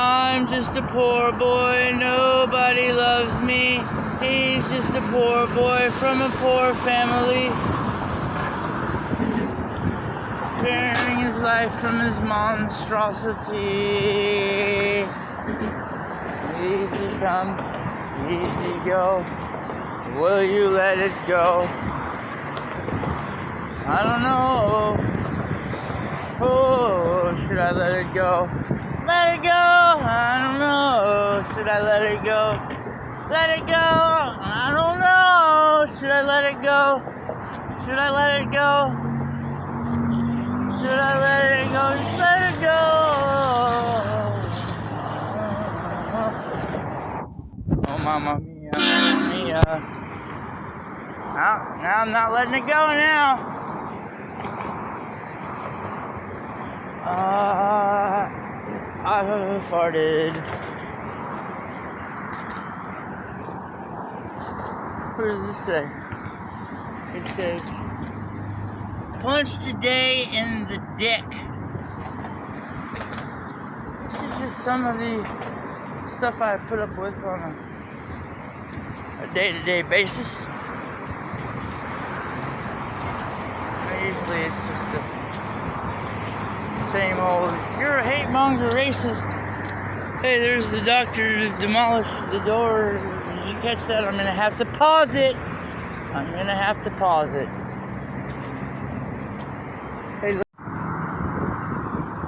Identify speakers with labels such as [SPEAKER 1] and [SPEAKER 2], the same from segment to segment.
[SPEAKER 1] I'm just a poor boy, nobody loves me. He's just a poor boy from a poor family, sparing his life from his monstrosity. Easy come, easy go. Will you let it go? I don't know. Oh, should I let it go? Let it go. I don't know. Should I let it go? Let it go. I don't know. Should I let it go? Should I let it go? Should I let it go? Just let it go. Oh, mamma mia, mamma mia. Now I'm not letting it go now. I farted. What does this say? It says, punch today in the dick. This is just some of the stuff I put up with on a day-to-day basis. Usually it's just the same old, you're a hate monger, racist. Hey, there's the doctor to demolish the door. Did you catch that? I'm gonna have to pause it. Hey, look.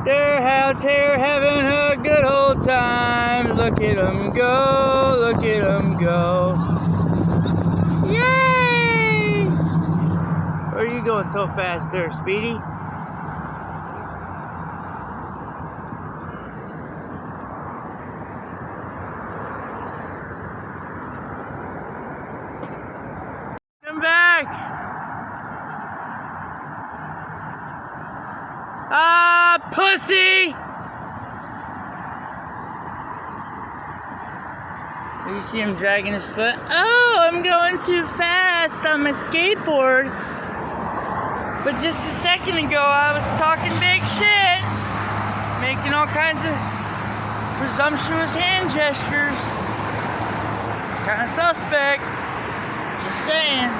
[SPEAKER 1] They're out there having a good old time. Look at them go, look at them go. Yay! Where are you going so fast there, Speedy? Come back! Ah, pussy! You see him dragging his foot? Oh, I'm going too fast on my skateboard. But just a second ago, I was talking big shit, making all kinds of presumptuous hand gestures. Kind of suspect. Just saying.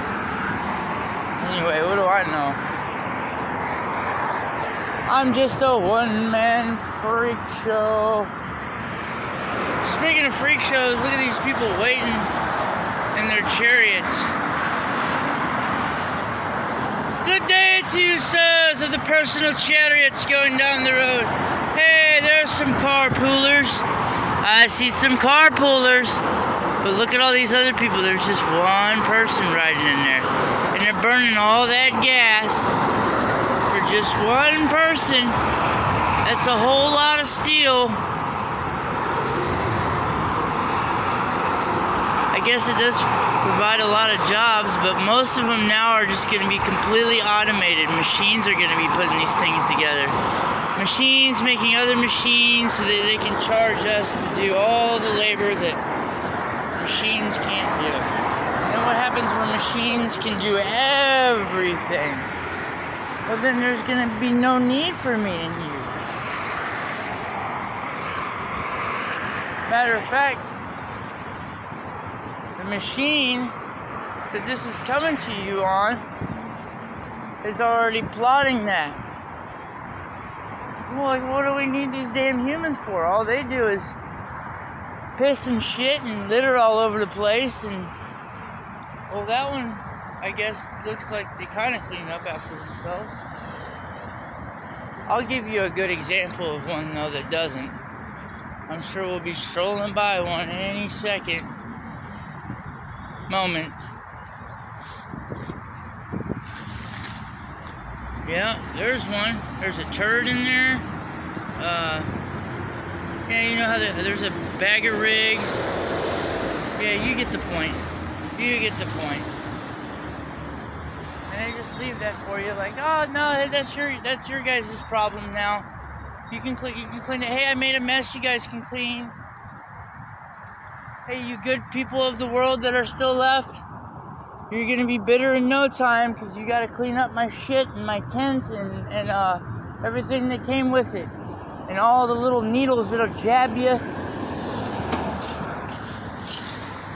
[SPEAKER 1] Anyway, what do I know? I'm just a one-man freak show. Speaking of freak shows, look at these people waiting in their chariots. Good day to you, sirs, of the personal chariots going down the road. Hey, there's some carpoolers. I see some carpoolers. But look at all these other people. There's just one person riding in there. And they're burning all that gas for just one person. That's a whole lot of steel. I guess it does provide a lot of jobs, but most of them now are just going to be completely automated. Machines are going to be putting these things together. Machines making other machines so that they can charge us to do all the labor that machines can't do. And then what happens when machines can do everything? Well, then there's going to be no need for me and you. Matter of fact, the machine that this is coming to you on is already plotting that. Well, like, what do we need these damn humans for? All they do is piss and shit and litter all over the place. And well, that one, I guess, looks like they kind of clean up after themselves. I'll give you a good example of one, though, that doesn't. I'm sure we'll be strolling by one any second. Moment. Yeah, there's one. There's a turd in there. Yeah, you know how there's a bag of rigs. Yeah, you get the point. You get the point. And they just leave that for you, like, oh no, that's your guys' problem now. You can clean it. Hey, I made a mess. You guys can clean. Hey, you good people of the world that are still left, you're gonna be bitter in no time because you gotta clean up my shit and my tent and everything that came with it. and all the little needles that'll jab you.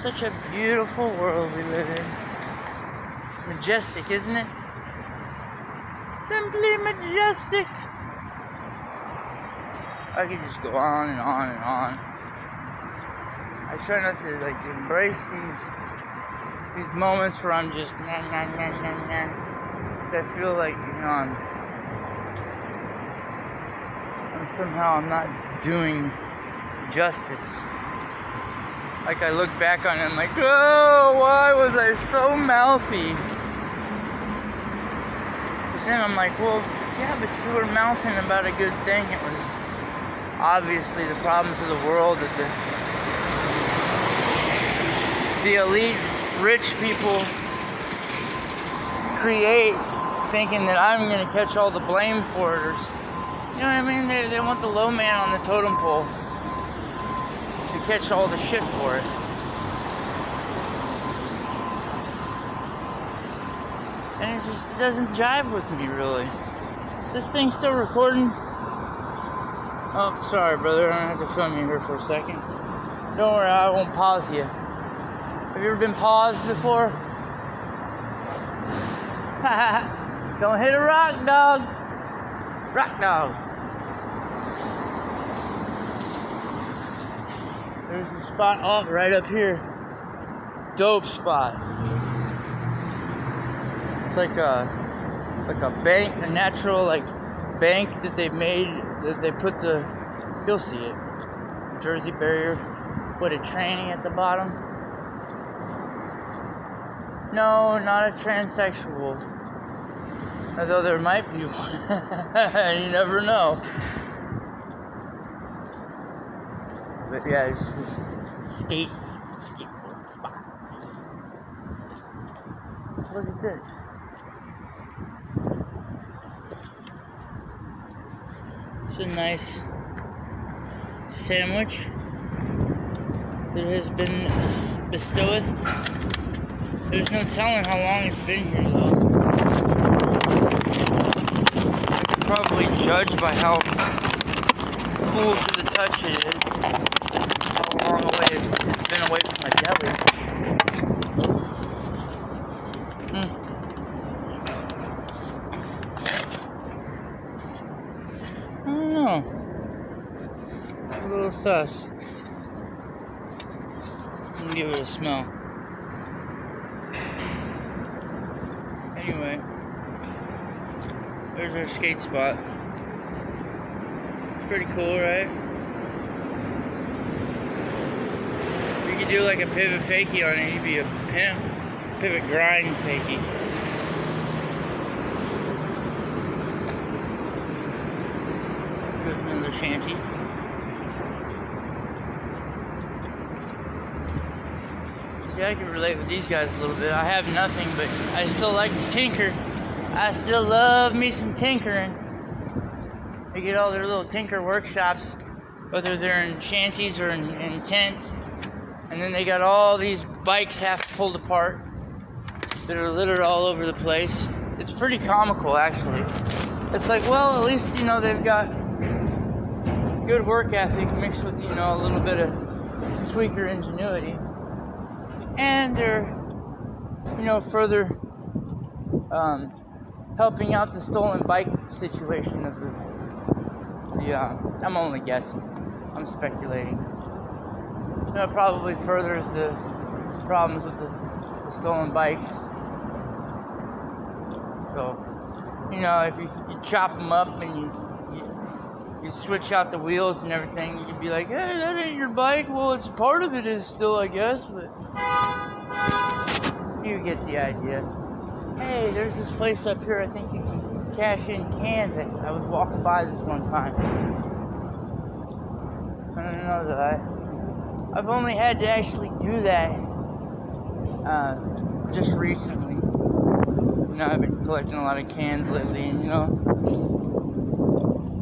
[SPEAKER 1] Such a beautiful world we live in. Majestic, isn't it? Simply majestic. I could just go on and on and on. I try not to like embrace these moments where I'm just nah nah nah nah nah, because I feel like, you know, I'm not doing justice. Like I look back on it, I'm like, oh, why was I so mouthy? But then I'm like, well, yeah, but you were mouthing about a good thing. It was obviously the problems of the world that the elite rich people create, thinking that I'm going to catch all the blame for it. Or, you know what I mean? They want the low man on the totem pole to catch all the shit for it. And it just doesn't jive with me, really. Is this thing still recording? Oh, sorry, brother. I have to film you here for a second. Don't worry, I won't pause you. Have you ever been paused before? Don't hit a rock, dog. Rock dog. There's a spot off right up here. Dope spot. It's like a bank, a natural like bank that they made, that they put the, you'll see it, Jersey barrier with a tranny at the bottom. No, not a transsexual. Although there might be one. You never know. But yeah, it's a skateboard spot. Look at this. It's a nice sandwich that has been bestowed. There's no telling how long it's been here, though. You can probably judge by how cool to the touch it is, how long away it's been away from my deli. I don't know. A little sus. Let me give it a smell. Anyway, there's our skate spot. It's pretty cool, right? If you could do like a pivot fakie on it, you'd be a pivot grind fakie. Go to another shanty. See, I can relate with these guys a little bit. I have nothing, but I still like to tinker. I still love me some tinkering. They get all their little tinker workshops, whether they're in shanties or in tents. And then they got all these bikes half pulled apart that are littered all over the place. It's pretty comical, actually. It's like, well, at least, you know, they've got good work ethic mixed with, you know, a little bit of tweaker ingenuity. And they're, you know, further helping out the stolen bike situation of the I'm only guessing. I'm speculating. That probably furthers the problems with the stolen bikes. So, you know, if you chop them up and you switch out the wheels and everything, you could be like, hey, that ain't your bike. Well, it's part of it is still, I guess, but you get the idea. Hey, there's this place up here, I think you can cash in cans. I was walking by this one time. I don't know that I've only had to actually do that just recently. You know, I've been collecting a lot of cans lately, and you know,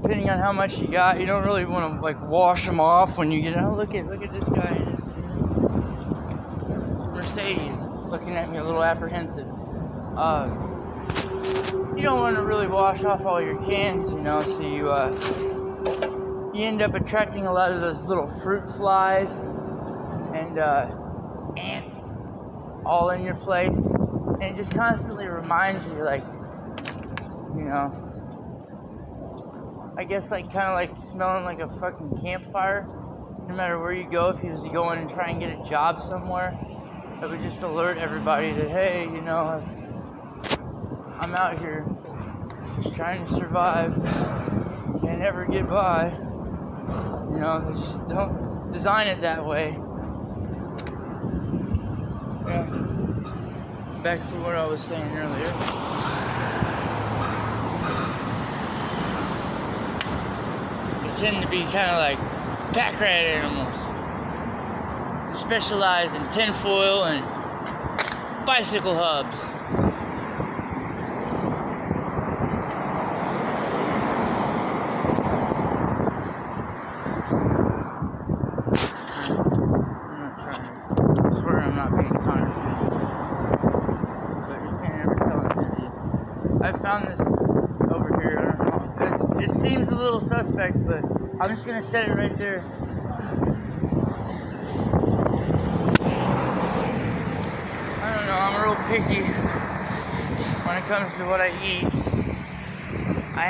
[SPEAKER 1] depending on how much you got, you don't really want to like wash them off when you get. Oh, look at this guy in his Mercedes, looking at me a little apprehensive. You don't want to really wash off all your cans, you know, so you end up attracting a lot of those little fruit flies and ants all in your place. And it just constantly reminds you, like, you know, I guess like kind of like smelling like a fucking campfire. No matter where you go, if you was to go in and try and get a job somewhere, it would just alert everybody that, hey, you know, I'm out here just trying to survive. Can't ever get by. You know, they just don't design it that way. Yeah. Back to what I was saying earlier. They tend to be kind of like pack rat animals. They specialize in tinfoil and bicycle hubs. I found this over here. I don't know. It seems a little suspect, but I'm just gonna set it right there. I don't know. I'm real picky when it comes to what I eat. I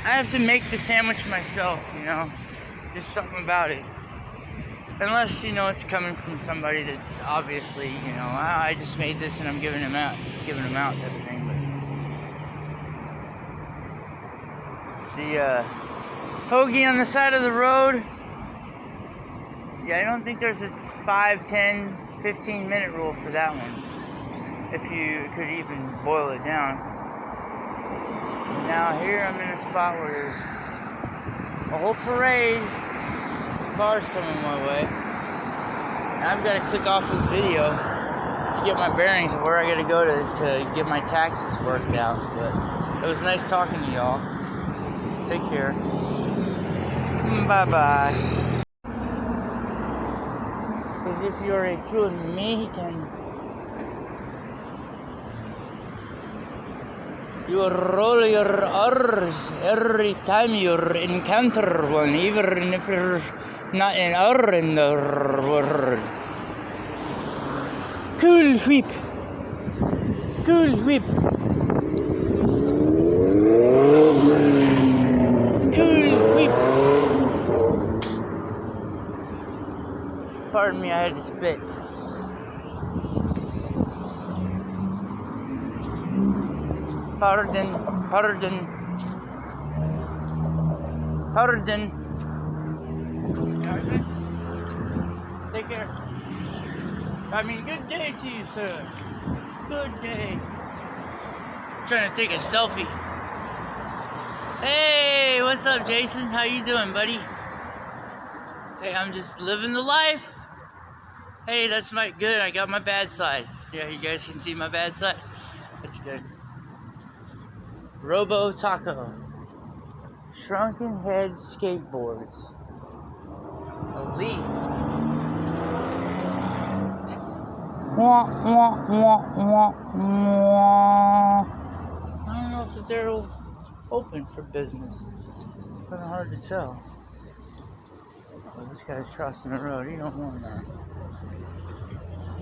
[SPEAKER 1] have to make the sandwich myself. You know, just something about it. Unless, you know, it's coming from somebody that's obviously, you know, I just made this and I'm giving them out type of thing. The hoagie on the side of the road, yeah, I don't think there's a 5, 10, 15 minute rule for that one, if you could even boil it down. Now here I'm in a spot where there's a whole parade of cars coming my way, and I've got to click off this video to get my bearings of where I got to go to get my taxes worked out. But it was nice talking to y'all. Take care. Bye-bye. Because if you're a true Mexican, you roll your R's every time you encounter one, even if there's not an R in the word. Cool whip. Cool whip. Cool whip. Pardon me, I had to spit. Pardon. Take care. I mean, good day to you, sir. Good day. Trying to take a selfie. Hey, what's up, Jason? How you doing, buddy? Hey, I'm just living the life. Hey, that's good. I got my bad side. Yeah, you guys can see my bad side. That's good. Robo Taco. Shrunken Head Skateboards. Elite. Wah, wah, wah, wah, wah. I don't know if they're open for business. It's kind of hard to tell. Oh, this guy's crossing the road. He don't want that.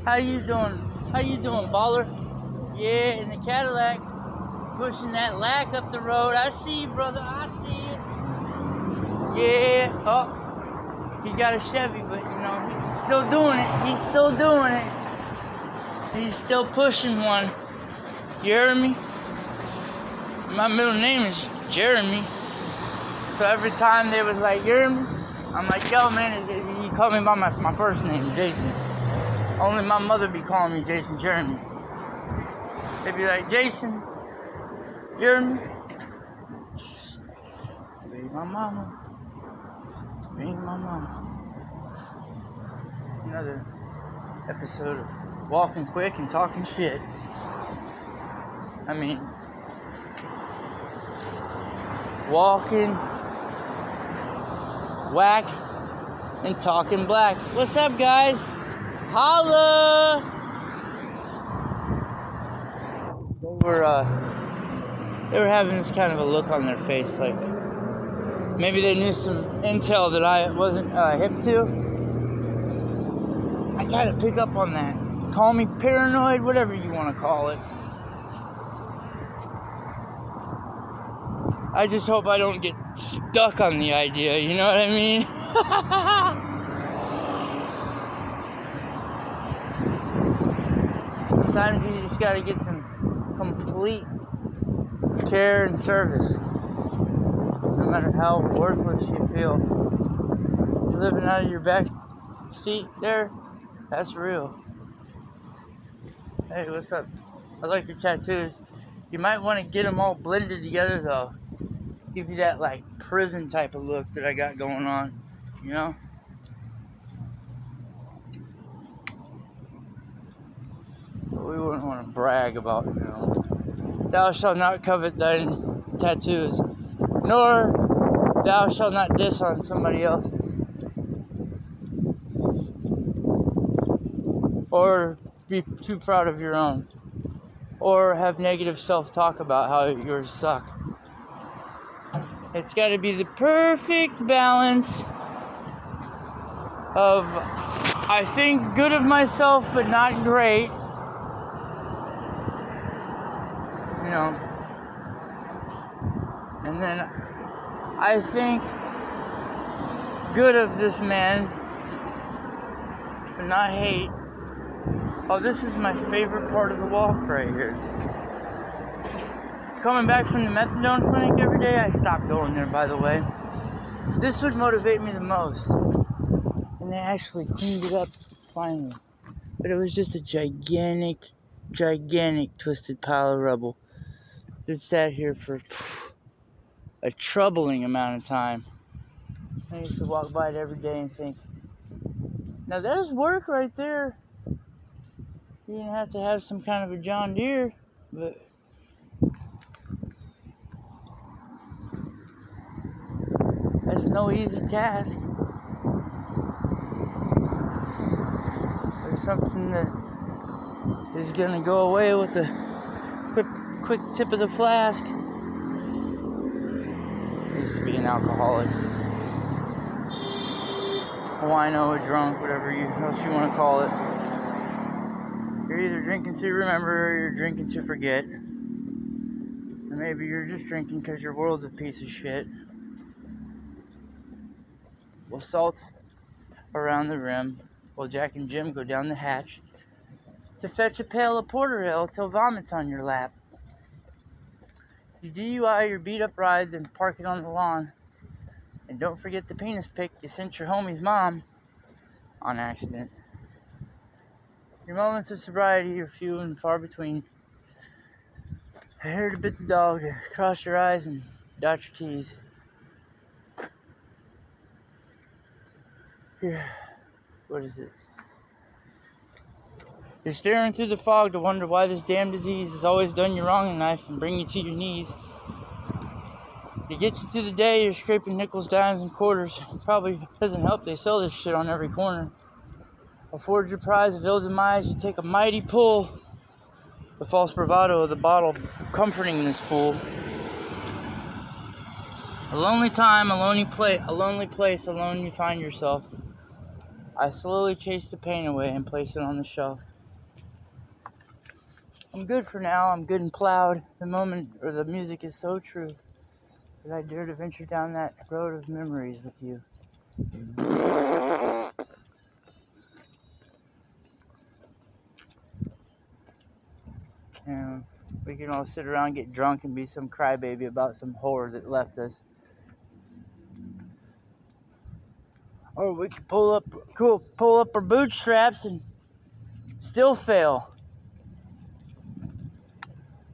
[SPEAKER 1] How you doing? How you doing, baller? Yeah, in the Cadillac. Pushing that lack up the road. I see you, brother. I see you. Yeah. Oh, he got a Chevy, but you know, he's still doing it. He's still doing it. He's still pushing one. You heard me? My middle name is Jeremy. So every time they was like, you hear me? I'm like, yo, man, you call me by my first name, Jason. Only my mother be calling me Jason Jeremy. They'd be like, Jason, you hear me? Be my mama. Be my mama. Another episode of walking quick and talking shit. I mean, walking, whack, and talking black. What's up, guys? Holla! They were having this kind of a look on their face, like, Maybe they knew some intel that I wasn't hip to. I kind of pick up on that. Call me paranoid, whatever you want to call it. I just hope I don't get stuck on the idea, you know what I mean? Sometimes you just gotta get some complete care and service. No matter how worthless you feel. You're living out of your back seat there, that's real. Hey, what's up? I like your tattoos. You might want to get them all blended together though. Give you that like prison type of look that I got going on, you know? But we wouldn't want to brag about, you know, thou shalt not covet thine tattoos, nor thou shalt not diss on somebody else's, or be too proud of your own, or have negative self-talk about how yours suck. It's got to be the perfect balance of, I think good of myself, but not great. You know. And then I think good of this man, but not hate. Oh, this is my favorite part of the walk right here. Coming back from the methadone clinic every day, I stopped going there, by the way. This would motivate me the most. And they actually cleaned it up finally. But it was just a gigantic twisted pile of rubble that sat here for a troubling amount of time. I used to walk by it every day and think, now there's work right there. You didn't have to have some kind of a John Deere, but that's no easy task. It's something that is gonna go away with a quick tip of the flask. I used to be an alcoholic, a wino, a drunk, whatever else you want to call it. You're either drinking to remember or you're drinking to forget. And maybe you're just drinking because your world's a piece of shit. We'll salt around the rim while Jack and Jim go down the hatch to fetch a pail of porter ale till vomit's on your lap. You DUI your beat up ride, then park it on the lawn. And don't forget the penis pic you sent your homie's mom on accident. Your moments of sobriety are few and far between. I heard to bit the dog to cross your eyes and dot your T's. What is it? You're staring through the fog to wonder why this damn disease has always done you wrong in life and bring you to your knees. To get you through the day, you're scraping nickels, dimes, and quarters. Probably doesn't help they sell this shit on every corner. Afford your prize of ill demise, you take a mighty pull. The false bravado of the bottle comforting this fool. A lonely time, a lonely place, alone you find yourself. I slowly chase the pain away and place it on the shelf. I'm good for now, I'm good and plowed. The music is so true that I dare to venture down that road of memories with you. And we can all sit around, get drunk, and be some crybaby about some whore that left us. Or we could pull up our bootstraps and still fail.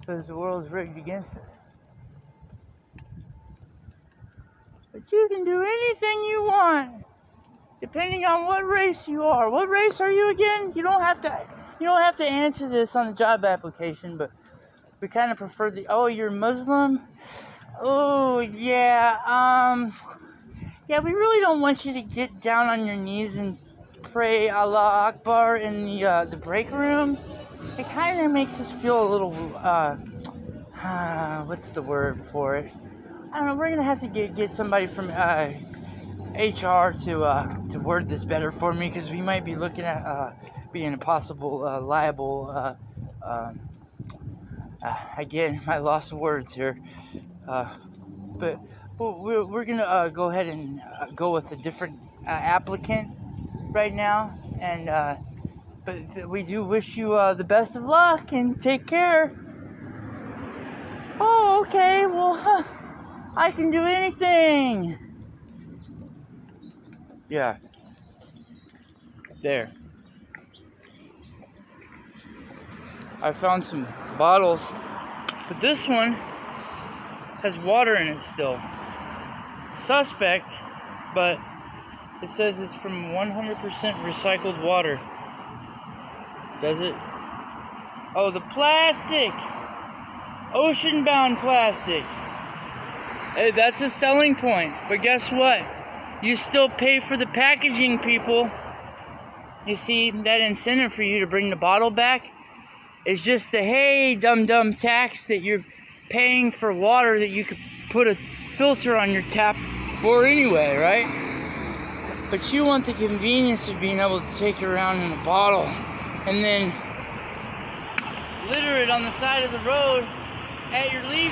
[SPEAKER 1] Because the world's rigged against us. But you can do anything you want, depending on what race you are. What race are you again? You don't have to answer this on the job application, but we kind of prefer you're Muslim? Oh, yeah, yeah, we really don't want you to get down on your knees and pray Allah Akbar in the break room. It kind of makes us feel a little, what's the word for it? I don't know. We're gonna have to get somebody from HR to word this better for me, because we might be looking at being a possible liable. Again, I lost words here. But we're gonna go ahead and go with a different applicant right now, and but we do wish you the best of luck and take care. Oh, okay. Well, I can do anything. Yeah. There. I found some bottles, but this one has water in it still. Suspect, but it says it's from 100% recycled water. Does it? Oh, the plastic! Ocean-bound plastic. Hey, that's a selling point. But guess what? You still pay for the packaging, people. You see, that incentive for you to bring the bottle back is just the, hey, dum-dum tax that you're paying for water that you could put a filter on your tap for anyway, right? But you want the convenience of being able to take it around in a bottle and then litter it on the side of the road at your leisure.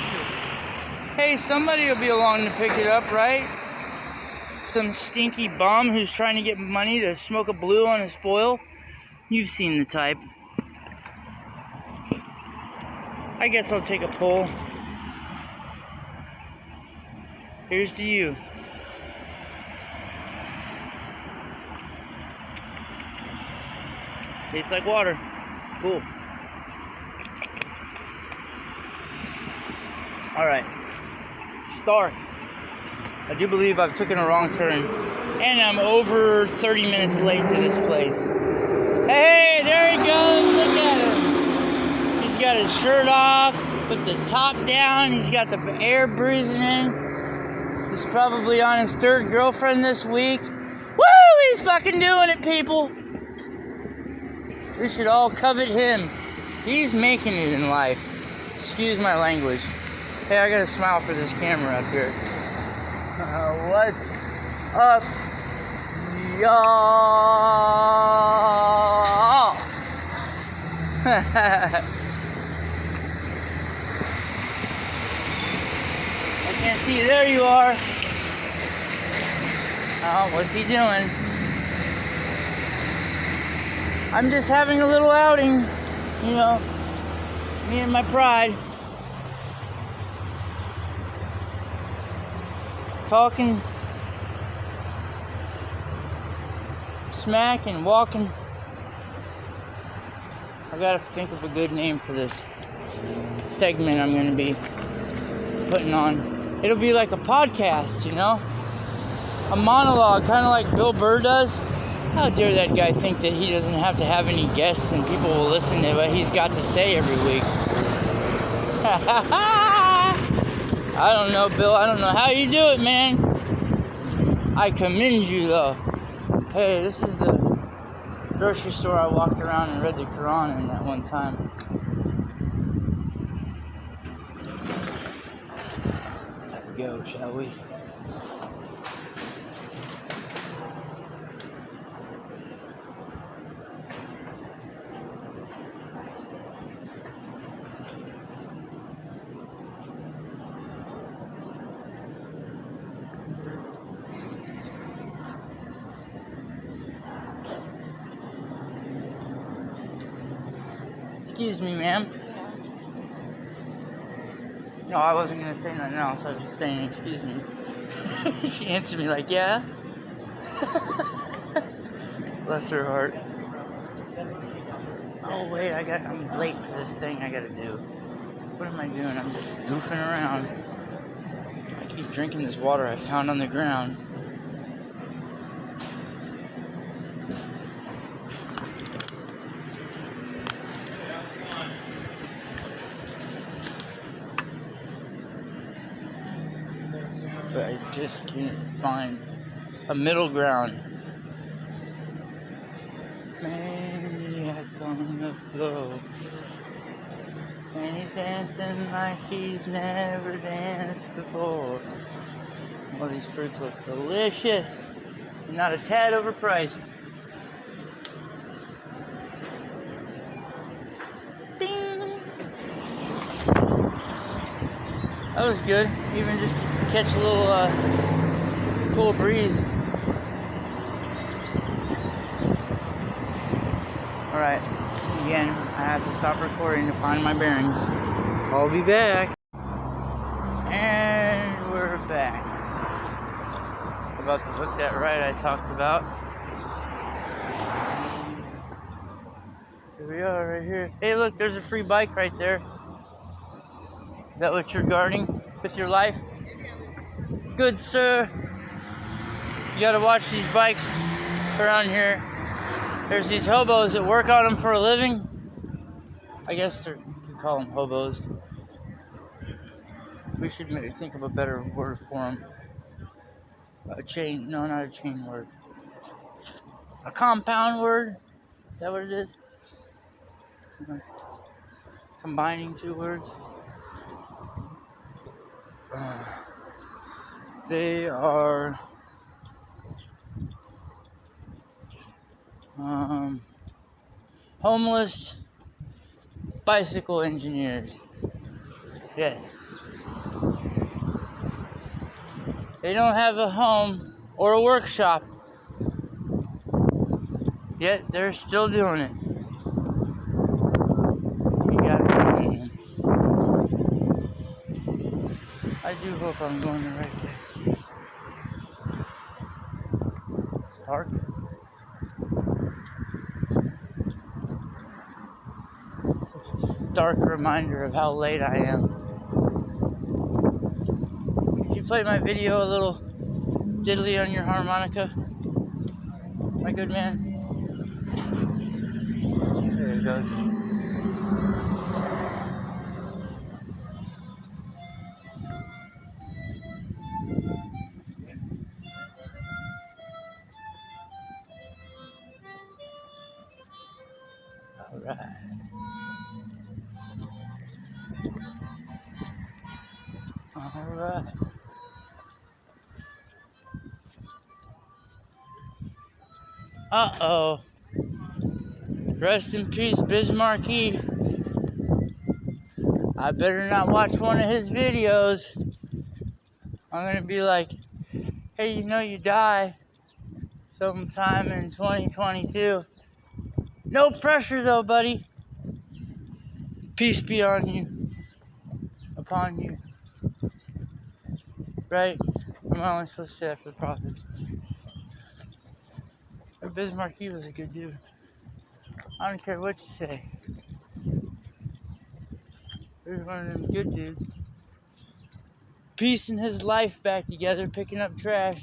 [SPEAKER 1] Hey, somebody will be along to pick it up, right? Some stinky bum who's trying to get money to smoke a blue on his foil. You've seen the type. I guess I'll take a pull. Here's to you. Tastes like water. Cool. Alright. Stark. I do believe I've taken a wrong turn. And I'm over 30 minutes late to this place. Hey, there he goes. Look at him. He's got his shirt off, with the top down. He's got the air breezing in. He's probably on his third girlfriend this week. Woo! He's fucking doing it, people. We should all covet him. He's making it in life. Excuse my language. Hey, I gotta smile for this camera up here. What's up, y'all? I can't see you. There you are. Oh, what's he doing? I'm just having a little outing, you know, me and my pride. Talking smack and walking. I gotta think of a good name for this segment I'm gonna be putting on. It'll be like a podcast, you know? A monologue, kind of like Bill Burr does. How dare that guy think that he doesn't have to have any guests and people will listen to what he's got to say every week. I don't know, Bill. I don't know how you do it, man. I commend you, though. Hey, this is the grocery store I walked around and read the Quran in that one time. Let's have a go, shall we? Excuse me, ma'am. No, I wasn't going to say nothing else. I was just saying, excuse me. She answered me like, yeah. Bless her heart. Oh, wait, I'm late for this thing I got to do. What am I doing? I'm just goofing around. I keep drinking this water I found on the ground. But I just can't find a middle ground. Maniac on the floor. And he's dancing like he's never danced before. All these fruits look delicious. And not a tad overpriced. Ding! That was good. Even just to catch a little cool breeze. Alright, again, I have to stop recording to find my bearings. I'll be back. And we're back. About to hook that ride I talked about. Here we are, right here. Hey, look, there's a free bike right there. Is that what you're guarding with your life? Good, sir. You gotta watch these bikes around here. There's these hobos that work on them for a living. I guess you could call them hobos. We should maybe think of a better word for them. A chain, no, not a chain word. A compound word? Is that what it is? Combining two words. They are homeless bicycle engineers. Yes. They don't have a home or a workshop, yet they're still doing it. You gotta be kidding. I do hope I'm going the right way. Stark. Such a stark reminder of how late I am. Could you play my video a little diddly on your harmonica, my good man? There it goes. Alright. Alright. Uh-oh. Rest in peace, Bismarcky. I better not watch one of his videos. I'm gonna be like, hey, you know you die sometime in 2022. No pressure though, buddy. Peace be on you. Upon you. Right? I'm only supposed to say that for the prophets. But Bismarcky was a good dude. I don't care what you say. He was one of them good dudes. Piecing his life back together, picking up trash.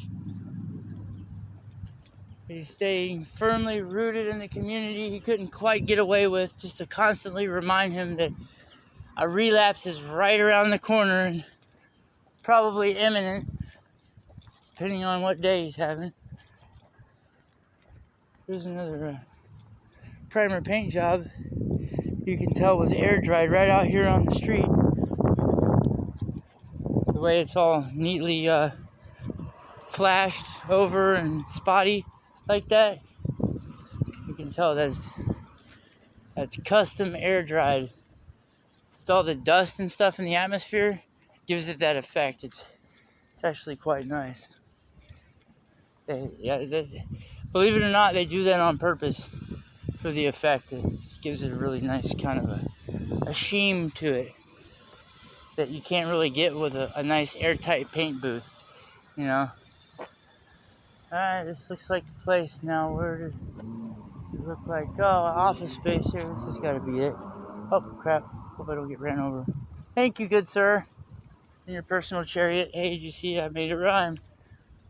[SPEAKER 1] He's staying firmly rooted in the community he couldn't quite get away with, just to constantly remind him that a relapse is right around the corner and probably imminent, depending on what day he's having. Here's another primer paint job. You can tell was air dried right out here on the street. The way it's all neatly flashed over and spotty like that, you can tell that's custom air dried. With all the dust and stuff in the atmosphere, gives it that effect. It's actually quite nice. Believe it or not, they do that on purpose for the effect. It gives it a really nice kind of a sheen to it that you can't really get with a nice airtight paint booth, you know. Alright, this looks like the place now. Where did it look like? Oh, office space here. This has got to be it. Oh, crap. Hope I don't get ran over. Thank you, good sir. In your personal chariot. Hey, did you see I made it rhyme?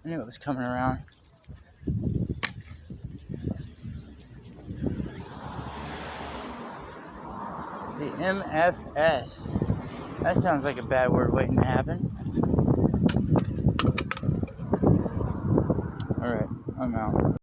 [SPEAKER 1] I knew it was coming around. The MFS. That sounds like a bad word waiting to happen. Alright, I'm out.